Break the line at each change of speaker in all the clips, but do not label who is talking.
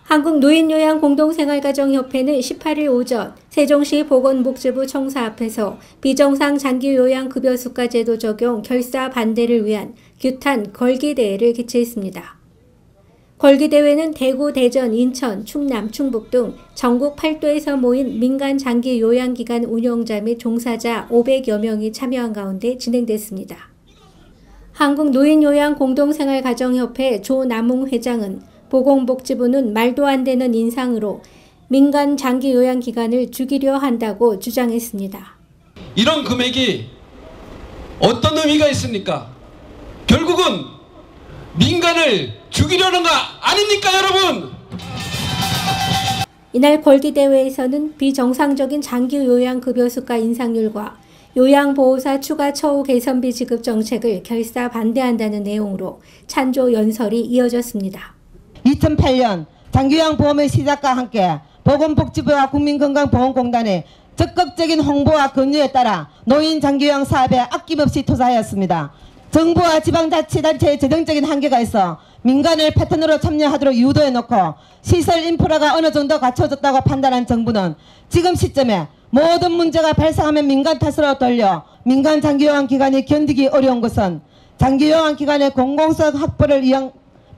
한국노인요양공동생활가정협회는 18일 오전 세종시 보건복지부 청사 앞에서 비정상 장기요양급여수가 제도 적용 결사 반대를 위한 규탄 걸기대회를 개최했습니다. 걸기대회는 대구, 대전, 인천, 충남, 충북 등 전국 8도에서 모인 민간 장기요양기관 운영자 및 종사자 500여 명이 참여한 가운데 진행됐습니다. 한국노인요양공동생활가정협회 조남웅 회장은 보건복지부는 말도 안 되는 인상으로 민간 장기요양기관을 죽이려 한다고 주장했습니다.
이런 금액이 어떤 의미가 있습니까? 결국은 민간을 죽이려는 거 아닙니까, 여러분?
이날 걸기대회에서는 비정상적인 장기요양급여수가 인상률과 요양보호사 추가 처우 개선비 지급 정책을 결사 반대한다는 내용으로 찬조 연설이 이어졌습니다.
2008년 장기요양보험의 시작과 함께 보건복지부와 국민건강보험공단의 적극적인 홍보와 권유에 따라 노인 장기요양 사업에 아낌없이 투자하였습니다. 정부와 지방자치단체의 재정적인 한계가 있어 민간을 파트너로 참여하도록 유도해놓고 시설 인프라가 어느 정도 갖춰졌다고 판단한 정부는 지금 시점에 모든 문제가 발생하면 민간 탓으로 돌려 민간 장기요양기관이 견디기 어려운 것은 장기요양기관의 공공성 확보를 위한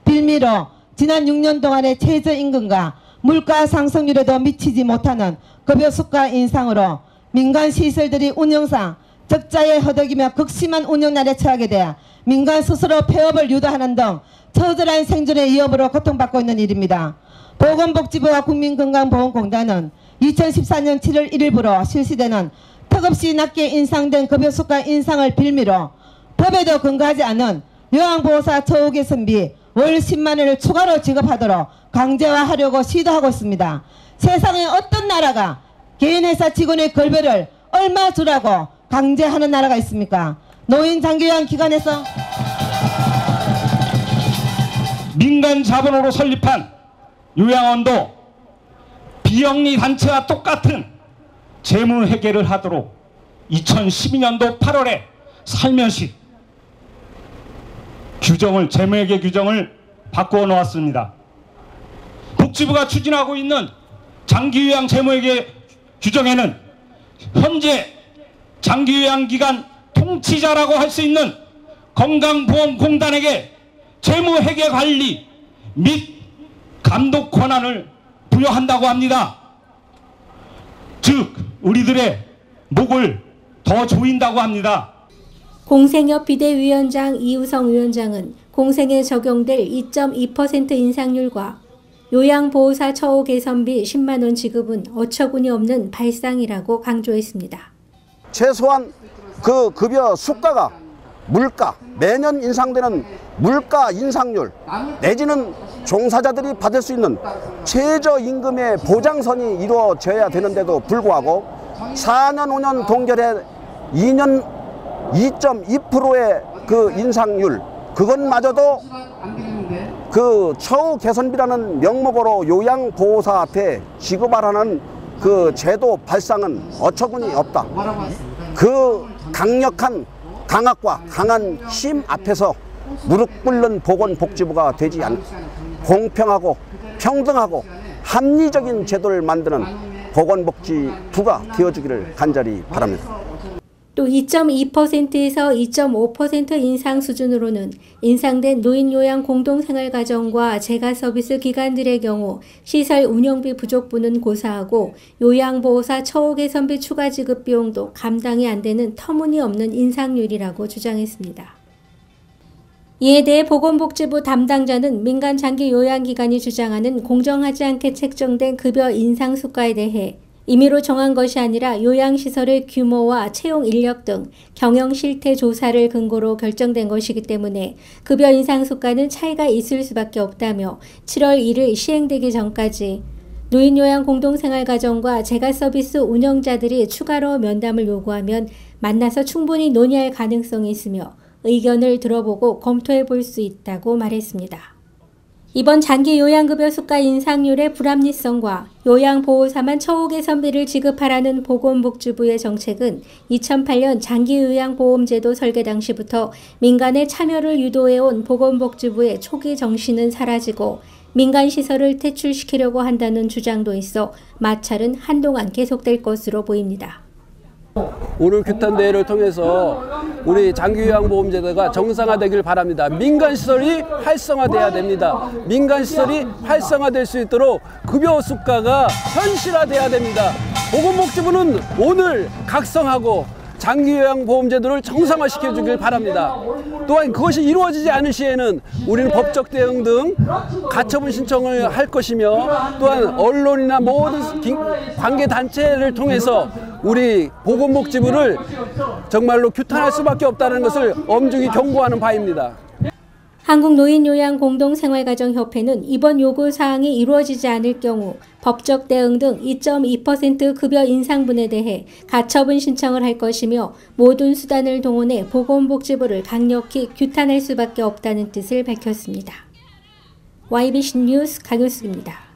빌미로 지난 6년 동안의 최저임금과 물가 상승률에도 미치지 못하는 급여수가 인상으로 민간 시설들이 운영상 적자에 허덕이며 극심한 운영난에 처하게 돼 민간 스스로 폐업을 유도하는 등 처절한 생존의 위협으로 고통받고 있는 일입니다. 보건복지부와 국민건강보험공단은 2014년 7월 1일부로 실시되는 턱없이 낮게 인상된 급여수가 인상을 빌미로 법에도 근거하지 않은 요양보호사 처우 개선비 월 10만 원을 추가로 지급하도록 강제화하려고 시도하고 있습니다. 세상에 어떤 나라가 개인회사 직원의 급여를 얼마 주라고 강제하는 나라가 있습니까? 노인 장기요양기관에서
민간 자본으로 설립한 요양원도 비영리 단체와 똑같은 재무 회계를 하도록 2012년도 8월에 살면시 재무회계 규정을 바꾸어 놓았습니다. 복지부가 추진하고 있는 장기요양 재무회계 규정에는 현재 장기요양기관 통치자라고 할 수 있는 건강보험공단에게 재무회계 관리 및 감독 권한을 부여한다고 합니다. 즉 우리들의 목을 더 조인다고 합니다.
공생협 비대위원장 이우성 위원장은 공생에 적용될 2.2% 인상률과 요양보호사 처우 개선비 10만 원 지급은 어처구니 없는 발상이라고 강조했습니다.
최소한 그 급여 수가가 물가, 매년 인상되는 물가 인상률 내지는 종사자들이 받을 수 있는 최저임금의 보장선이 이루어져야 되는데도 불구하고 4년 5년 동결해 2년 2.2%의 그 인상률 그것마저도 그 처우 개선비라는 명목으로 요양보호사한테 지급하라는 그 제도 발상은 어처구니 없다. 그 강력한 강압과 강한 힘 앞에서 무릎 꿇는 보건복지부가 되지 않고 공평하고 평등하고 합리적인 제도를 만드는 보건복지부가 되어주기를 간절히 바랍니다.
또 2.2%에서 2.5% 인상 수준으로는 인상된 노인요양 공동생활가정과 재가서비스 기관들의 경우 시설 운영비 부족분은 고사하고 요양보호사 처우 개선비 추가 지급 비용도 감당이 안 되는 터무니없는 인상률이라고 주장했습니다. 이에 대해 보건복지부 담당자는 민간 장기요양기관이 주장하는 공정하지 않게 책정된 급여 인상 수가에 대해 임의로 정한 것이 아니라 요양시설의 규모와 채용 인력 등 경영 실태 조사를 근거로 결정된 것이기 때문에 급여 인상 수가는 차이가 있을 수밖에 없다며 7월 1일 시행되기 전까지 노인요양 공동생활가정과 재가서비스 운영자들이 추가로 면담을 요구하면 만나서 충분히 논의할 가능성이 있으며 의견을 들어보고 검토해 볼 수 있다고 말했습니다. 이번 장기요양급여 수가 인상률의 불합리성과 요양보호사만 처우 개선비를 지급하라는 보건복지부의 정책은 2008년 장기요양보험제도 설계 당시부터 민간의 참여를 유도해온 보건복지부의 초기 정신은 사라지고 민간 시설을 퇴출시키려고 한다는 주장도 있어 마찰은 한동안 계속될 것으로 보입니다.
오늘 규탄대회를 통해서 우리 장기요양보험제도가 정상화되길 바랍니다. 민간시설이 활성화돼야 됩니다. 민간시설이 활성화될 수 있도록 급여 수가가 현실화돼야 됩니다. 보건복지부는 오늘 각성하고 장기요양보험제도를 정상화시켜 주길 바랍니다. 또한 그것이 이루어지지 않을 시에는 우리는 법적 대응 등 가처분 신청을 할 것이며 또한 언론이나 모든 관계단체를 통해서 우리 보건복지부를 정말로 규탄할 수밖에 없다는 것을 엄중히 경고하는 바입니다.
한국노인요양공동생활가정협회는 이번 요구사항이 이루어지지 않을 경우 법적 대응 등 2.2% 급여 인상분에 대해 가처분 신청을 할 것이며 모든 수단을 동원해 보건복지부를 강력히 규탄할 수밖에 없다는 뜻을 밝혔습니다. YBC 뉴스 강효숙입니다.